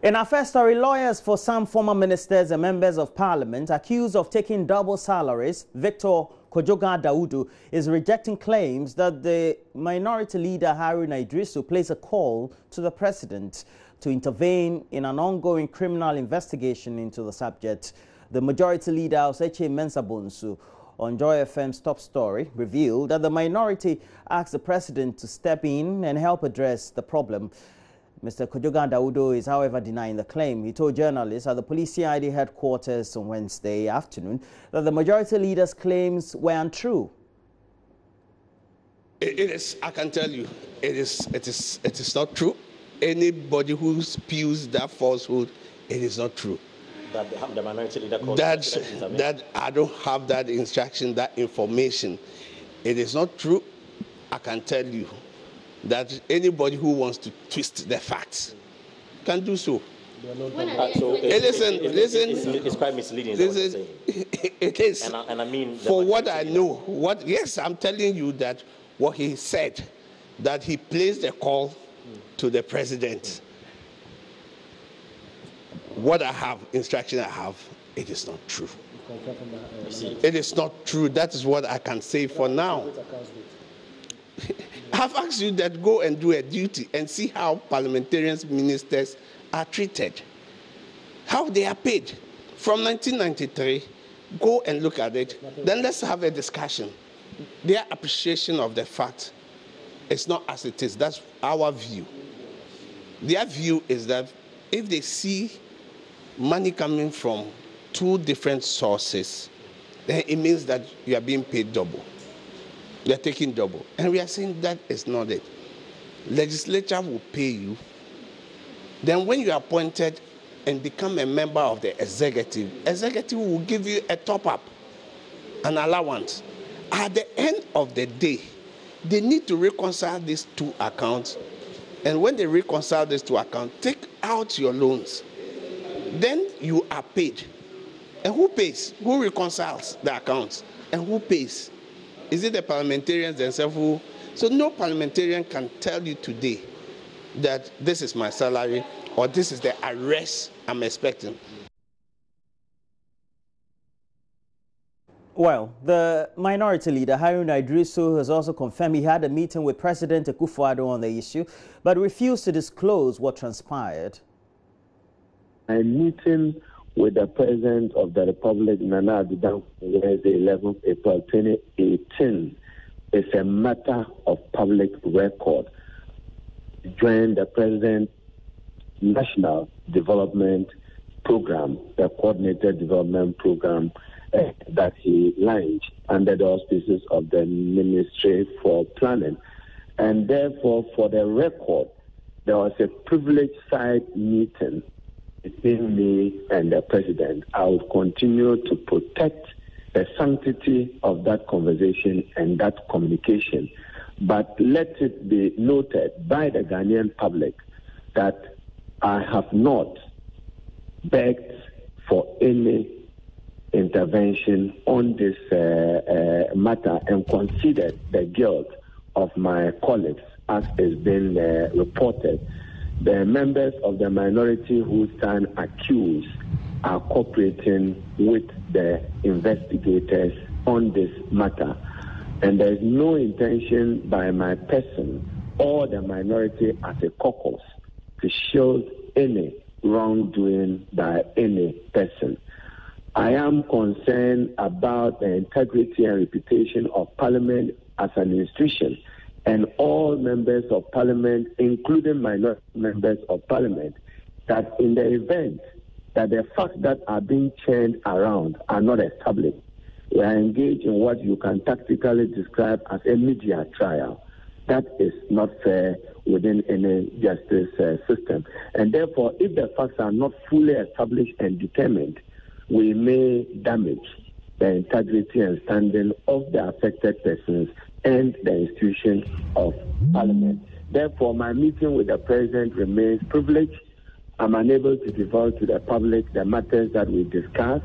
In our first story, lawyers for some former ministers and members of parliament accused of taking double salaries, Victor Kojoga Daudu, is rejecting claims that the minority leader Haruna Idrisu placed a call to the president to intervene in an ongoing criminal investigation into the subject. The majority leader, Oseche Mensah-Bonsu, on Joy FM's Top Story, revealed that the minority asked the president to step in and help address the problem. Mr. Kojoga Daudu is, however, denying the claim. He told journalists at the police CID headquarters on Wednesday afternoon that the majority leader's claims were untrue. It is, I can tell you, it is not true. Anybody who spews that falsehood, it is not true. That the minority leader called that I don't have that instruction, that information. It is not true. I can tell you that anybody who wants to twist the facts can do so. Listen, it's quite misleading. It is. And I mean, for what I know, yes, I'm telling you that what he said, that he placed a call to the president. What I have, instruction I have, it is not true. It is not true. That is what I can say for now. I have asked you that go and do a duty and see how parliamentarians, ministers are treated, how they are paid. From 1993, go and look at it. Then let's have a discussion. Their appreciation of the fact is not as it is. That's our view. Their view is that if they see money coming from two different sources, then it means that you are being paid double. You are taking double. And we are saying that is not it. Legislature will pay you. Then when you are appointed and become a member of the executive will give you a top-up, an allowance. At the end of the day, they need to reconcile these two accounts. And when they reconcile these two accounts, take out your loans. Then you are paid. And who pays? Who reconciles the accounts? And who pays? Is it the parliamentarians themselves who? So no parliamentarian can tell you today that this is my salary or this is the arrest I'm expecting. Well, the minority leader, Haruna Idrisu, has also confirmed he had a meeting with President Akufo-Addo on the issue, but refused to disclose what transpired. A meeting with the President of the Republic, Nana Addo Dankwa, Wednesday, 11th April 2018, is a matter of public record. Joined the President's National Development Program, the Coordinated Development Program that he launched under the auspices of the Ministry for Planning. And therefore, for the record, there was a privileged side meeting between me and the President. I will continue to protect the sanctity of that conversation and that communication. But let it be noted by the Ghanaian public that I have not begged for any intervention on this matter and considered the guilt of my colleagues as is being reported. The members of the minority who stand accused are cooperating with the investigators on this matter. And there is no intention by my person or the minority as a caucus to shield any wrongdoing by any person. I am concerned about the integrity and reputation of Parliament as an institution, and all members of Parliament, including minority members of Parliament, that in the event that the facts that are being churned around are not established, we are engaged in what you can tactically describe as a media trial. That is not fair within any justice system. And therefore, if the facts are not fully established and determined, we may damage the integrity and standing of the affected persons and the institution of Parliament. Therefore, my meeting with the President remains privileged. I'm unable to divulge to the public the matters that we discuss.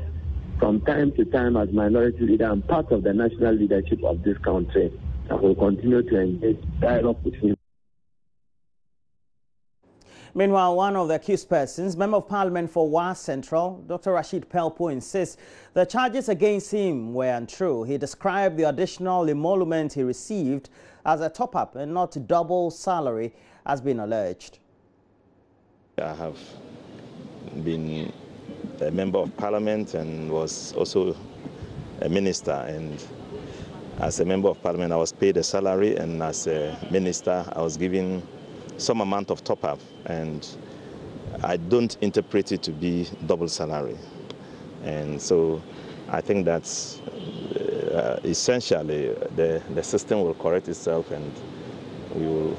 From time to time, as minority leader, I'm part of the national leadership of this country. I will continue to engage dialogue with him. Meanwhile, one of the accused persons, Member of Parliament for Wa Central, Dr. Rashid Pelpuo, insists the charges against him were untrue. He described the additional emolument he received as a top-up and not double salary, as been alleged. I have been a Member of Parliament and was also a minister, and as a Member of Parliament I was paid a salary, and as a minister I was given some amount of top-up, and I don't interpret it to be double salary. And so I think that's essentially the system will correct itself, and we will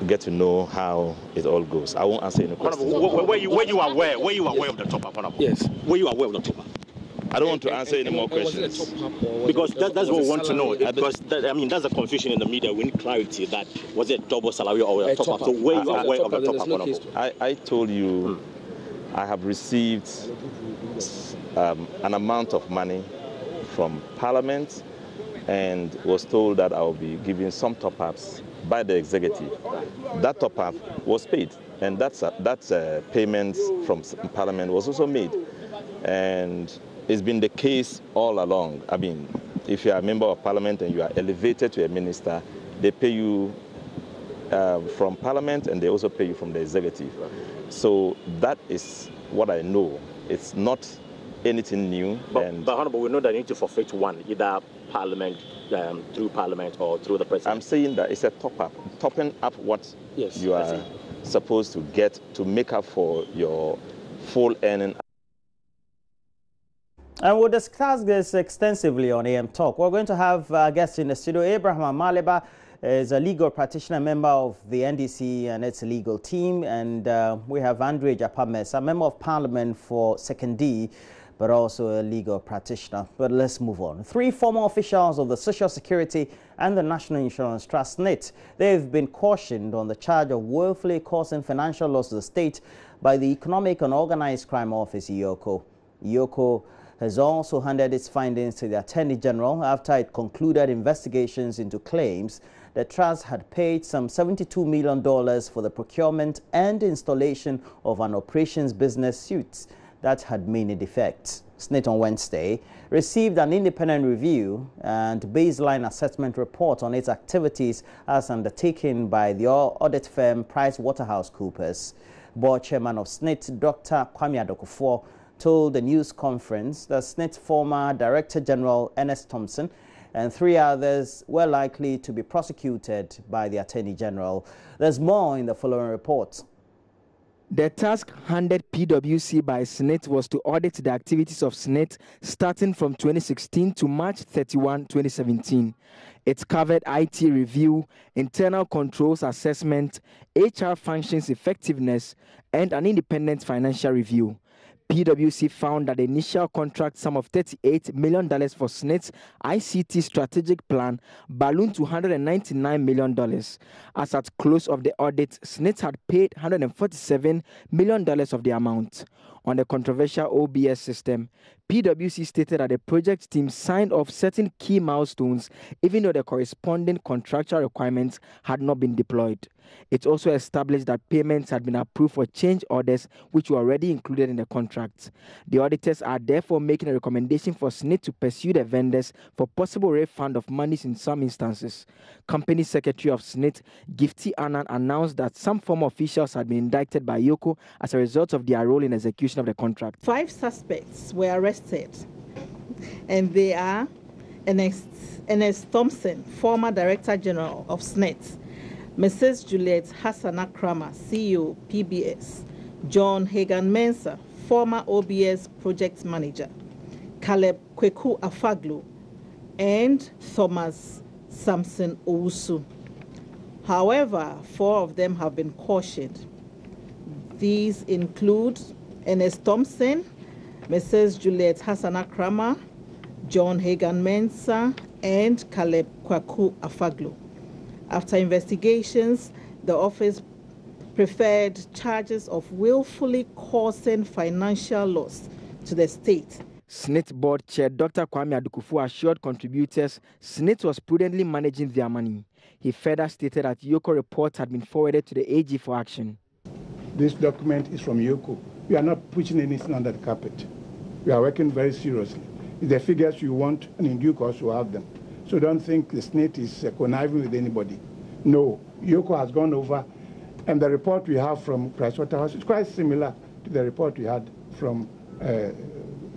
get to know how it all goes. I won't answer any questions. Were you aware of the top-up? Yes. Were you aware of the top-up? I don't want to answer any more questions. Because that's what we want to know. Because that's a confusion in the media. We need clarity that was it double salary or a top-up. So were you aware of the top-up? I told you I have received an amount of money from Parliament and was told that I will be giving some top-ups by the executive. That top-up was paid, and that's payments from Parliament was also made. And it's been the case all along. I mean, if you are a Member of Parliament and you are elevated to a minister, they pay you from Parliament and they also pay you from the executive. So that is what I know. It's not anything new. But Honorable, we know that you need to forfeit one, either Parliament, through Parliament or through the President. I'm saying that it's a top-up, topping up what you are supposed to get to make up for your full earning. And we'll discuss this extensively on AM Talk. We're going to have guests in the studio. Abraham Amaleba is a legal practitioner, member of the NDC and its legal team. And we have Andre Japames, a member of Parliament for 2nd D, but also a legal practitioner. But let's move on. 3 former officials of the Social Security and the National Insurance Trust, SSNIT, they've been cautioned on the charge of willfully causing financial loss to the state by the Economic and Organized Crime Office, EOCO. EOCO has also handed its findings to the Attorney General after it concluded investigations into claims the trust had paid some $72 million for the procurement and installation of an operations business suite that had many defects. SSNIT on Wednesday received an independent review and baseline assessment report on its activities as undertaken by the audit firm PricewaterhouseCoopers. Board Chairman of SSNIT, Dr. Kwame Adokofoɔ, told the news conference that SSNIT former Director General Ernest Thompson and 3 others were likely to be prosecuted by the Attorney General. There's more in the following report. The task handed PwC by SSNIT was to audit the activities of SSNIT starting from 2016 to March 31, 2017. It covered IT review, internal controls assessment, HR functions effectiveness, and an independent financial review. PwC found that the initial contract sum of $38 million for SSNIT's ICT strategic plan ballooned to $199 million. As at close of the audit, SSNIT had paid $147 million of the amount. On the controversial OBS system, PwC stated that the project team signed off certain key milestones, even though the corresponding contractual requirements had not been deployed. It also established that payments had been approved for change orders, which were already included in the contract. The auditors are therefore making a recommendation for SSNIT to pursue the vendors for possible refund of monies in some instances. Company Secretary of SSNIT, Gifty Anand, announced that some former officials had been indicted by EOCO as a result of their role in execution of the contract. 5 suspects were arrested, and they are Ernest Thompson, former Director General of SSNIT, Mrs. Juliet Hassana Kramer, CEO, PBS, John Hagan Mensah, former OBS Project Manager, Caleb Kweku Afaglu, and Thomas Samson Owusu. However, 4 of them have been cautioned. These include Ernest Thompson, Mrs. Juliet Hassana Kramer, John Hagan Mensah, and Caleb Kweku Afaglu. After investigations, the office preferred charges of willfully causing financial loss to the state. SSNIT board chair Dr. Kwame Adokofoɔ assured contributors SSNIT was prudently managing their money. He further stated that EOCO reports had been forwarded to the AG for action. this document is from Yoko. We are not pushing anything under the carpet. We are working very seriously. If the figures you want, and in due course we'll have them. So don't think the SSNIT is conniving with anybody. No, Yoko has gone over, and the report we have from Pricewaterhouse is quite similar to the report we had from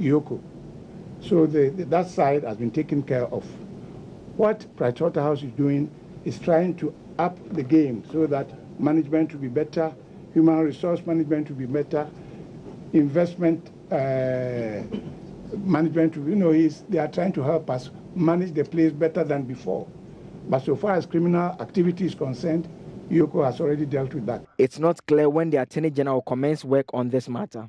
Yoko. So that side has been taken care of. What Pricewaterhouse is doing is trying to up the game so that management will be better, human resource management will be better, investment management will, they are trying to help us manage the place better than before. But so far as criminal activity is concerned, Yoko has already dealt with that. It's not clear when the Attorney General will commence work on this matter.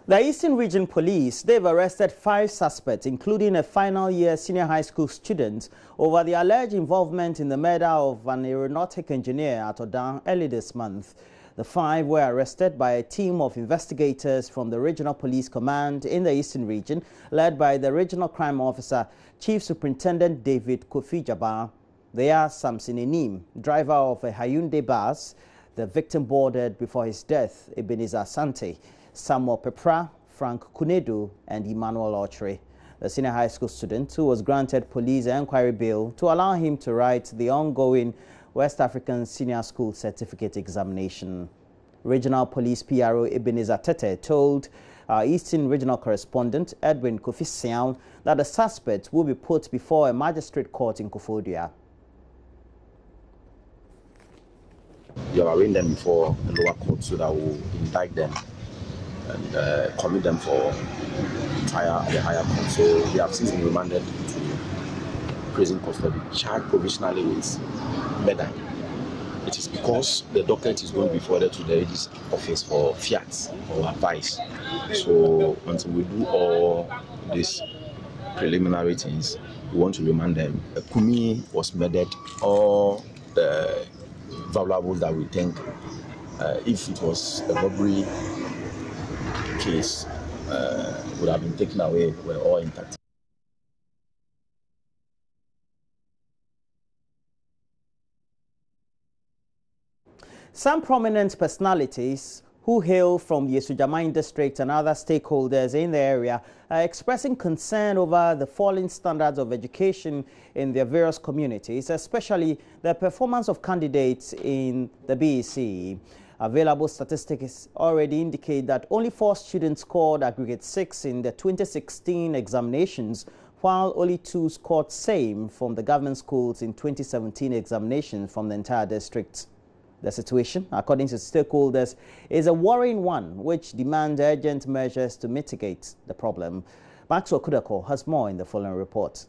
The Eastern Region Police, they've arrested 5 suspects, including a final-year senior high school student, over the alleged involvement in the murder of an aeronautic engineer at Attah early this month. The 5 were arrested by a team of investigators from the Regional Police Command in the Eastern Region, led by the Regional Crime Officer, Chief Superintendent David Kofi Jabbar. They are Samson Enim, driver of a Hyundai bus. The victim boarded before his death, Ebenezer Asante, Samuel Pepra, Frank Kunedu, and Emmanuel Ochre. The senior high school student who was granted police inquiry bail to allow him to write the ongoing West African Senior School Certificate Examination. Regional Police PRO Ebenezer Tete told our Eastern Regional Correspondent Edwin Kofi Sian that the suspect will be put before a magistrate court in Koforidua. You have arraigned them before the lower court so that we'll indict them and commit them for trial at the higher court. So we have since been remanded to prison custody, charged provisionally with murder. It is because the document is going to be forwarded to the AG's office for fiat or advice. So until we do all these preliminary things, we want to remand them. Kumi was murdered. All the valuables that we think, if it was a robbery case, would have been taken away, were all intact. Some prominent personalities who hail from the Esujamain district and other stakeholders in the area are expressing concern over the falling standards of education in their various communities, especially the performance of candidates in the BEC. Available statistics already indicate that only 4 students scored aggregate 6 in the 2016 examinations, while only 2 scored same from the government schools in 2017 examinations from the entire district. The situation, according to stakeholders, is a worrying one, which demands urgent measures to mitigate the problem. Maxwell Kudako has more in the following report.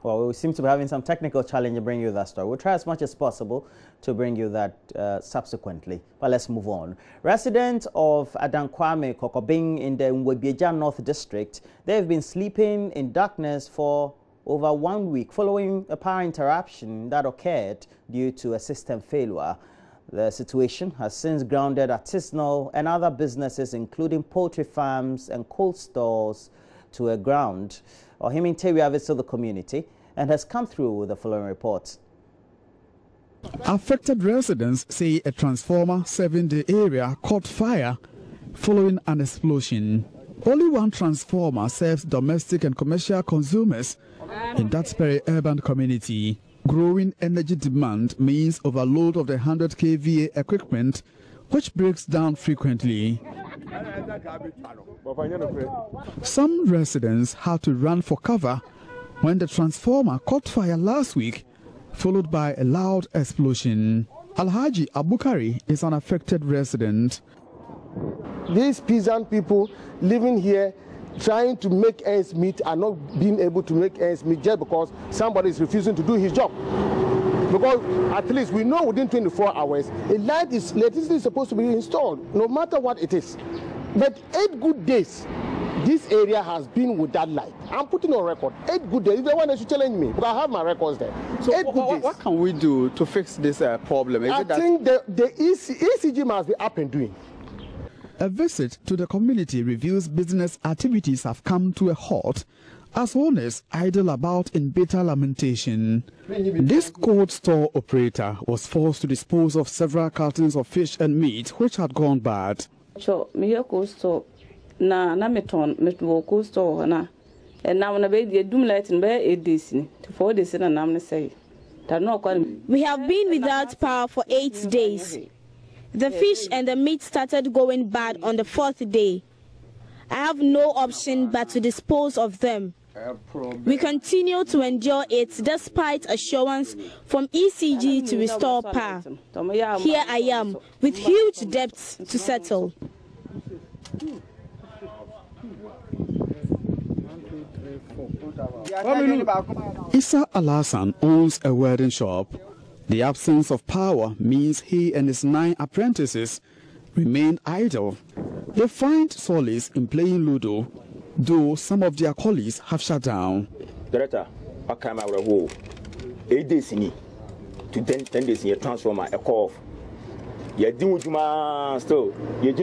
Well, we seem to be having some technical challenge to bring you that story. We'll try as much as possible to bring you that subsequently. But let's move on. Residents of Danquah Mben in the Nwebieja North District, they've been sleeping in darkness for over 1 week following a power interruption that occurred due to a system failure. The situation has since grounded artisanal and other businesses, including poultry farms and cold stores, to a ground. Ohimin Teria visited the community and has come through with the following report. Affected residents say a transformer serving the area caught fire following an explosion. Only one transformer serves domestic and commercial consumers in that peri-urban community. Growing energy demand means overload of the 100 kVA equipment, which breaks down frequently. Some residents had to run for cover when the transformer caught fire last week, followed by a loud explosion. Alhaji Abukari is an affected resident. These peasant people living here trying to make ends meet and not being able to make ends meet just because somebody is refusing to do his job. Because at least we know within 24 hours, electricity is supposed to be installed, no matter what it is. But 8 good days, this area has been with that light. I'm putting on record, 8 good days. If they want, they should challenge me, because I have my records there. So what can we do to fix this problem? I think the ECG must be up and doing. A visit to the community reveals business activities have come to a halt as owners idle about in bitter lamentation. This cold store operator was forced to dispose of several cartons of fish and meat which had gone bad. So, me cold store na meton cold store na and now na be the doom light in be 8 days to 4 days na nam say. We have been without power for 8 days. The fish and the meat started going bad on the 4th day. I have no option but to dispose of them. We continue to endure it despite assurance from ECG to restore power. Here I am with huge debts to settle. Issa Alasan owns a wedding shop. The absence of power means he and his 9 apprentices remain idle. They find solace in playing Ludo, though some of their colleagues have shut down. Director, I came out of war. 8 days in to 10 days in a transformer, a cough. You do still. You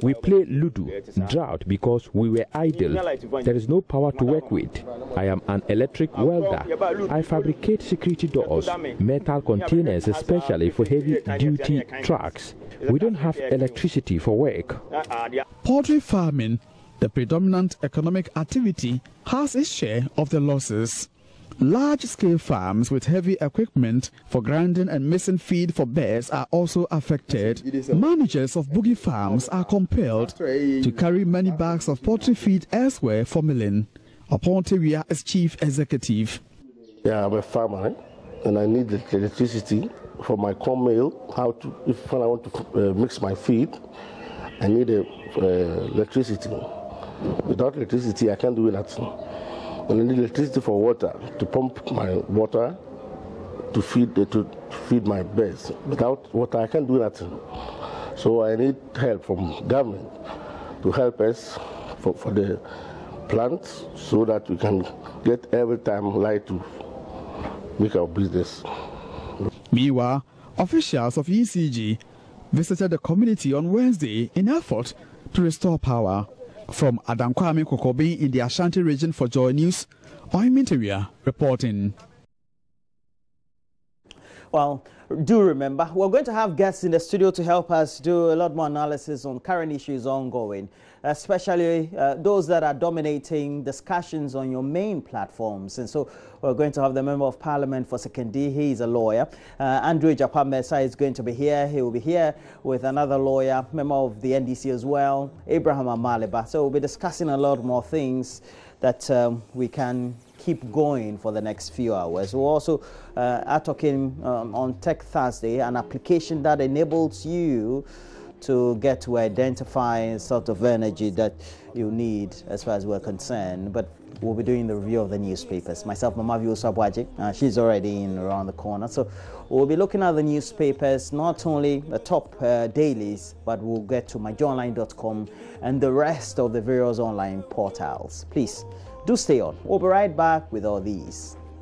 We play Ludo, drought, because we were idle. There is no power to work with. I am an electric welder. I fabricate security doors, metal containers, especially for heavy-duty trucks. We don't have electricity for work. Poultry farming, the predominant economic activity, has its share of the losses. Large-scale farms with heavy equipment for grinding and mixing feed for birds are also affected. Managers of boogie farms are compelled to carry many bags of poultry feed elsewhere for milling. Opontewia is chief executive. Yeah, I'm a farmer, and I need the electricity for my corn mill. When I want to mix my feed, I need electricity. Without electricity, I can't do nothing. And I need electricity for water, to pump my water, to feed my birds. Without water, I can't do nothing. So I need help from government to help us for the plants, so that we can get every time light to make our business. Meanwhile, officials of ECG visited the community on Wednesday in effort to restore power. From Danquah Mben in the Ashanti region for JoyNews, I'm Interia reporting. Well, do remember, we're going to have guests in the studio to help us do a lot more analysis on current issues ongoing, especially those that are dominating discussions on your main platforms. And so we're going to have the Member of Parliament for Sekondi. He is a lawyer. Andrew Japamesa is going to be here. He will be here with another lawyer, member of the NDC as well, Abraham Amaleba. So we'll be discussing a lot more things that we can keep going for the next few hours. We also are talking on Tech Thursday, an application that enables you to get to identify sort of energy that you need as far as we're concerned. But we'll be doing the review of the newspapers. Myself, Mama View Sabwaji, she's already in around the corner. So we'll be looking at the newspapers, not only the top dailies, but we'll get to myjoyonline.com and the rest of the various online portals. Please do stay on. We'll be right back with all these.